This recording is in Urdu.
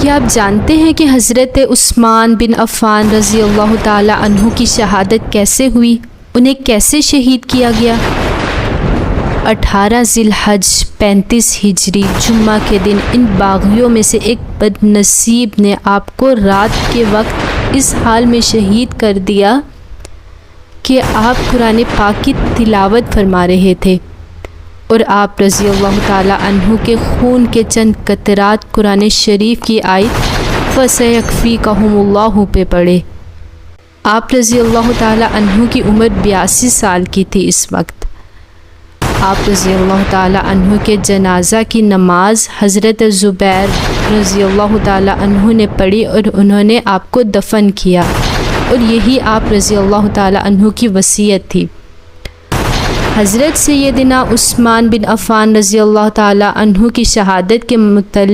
کیا آپ جانتے ہیں کہ حضرت عثمان بن عفان رضی اللہ تعالی عنہ کی شہادت کیسے ہوئی؟ انہیں کیسے شہید کیا گیا؟ 18 ذی الحج 35 ہجری جمعہ کے دن ان باغیوں میں سے ایک بد نصیب نے آپ کو رات کے وقت اس حال میں شہید کر دیا کہ آپ قرآن پاک کی تلاوت فرما رہے تھے اور آپ رضی اللہ تعالی عنہ کے خون کے چند قطرات قرآن شریف کی آیت فَسَيَكْفِيكَهُمُ اللَّهُ پہ پڑھے۔ آپ رضی اللہ تعالی عنہ کی عمر 82 سال کی تھی اس وقت۔ آپ رضی اللہ تعالی عنہ کے جنازہ کی نماز حضرت زبیر رضی اللہ تعالی عنہ نے پڑھی اور انہوں نے آپ کو دفن کیا، اور یہی آپ رضی اللہ تعالی عنہ کی وصیت تھی۔ حضرت سیدنا عثمان بن عفان رضی اللہ تعالی عنہ کی شہادت کے متعلق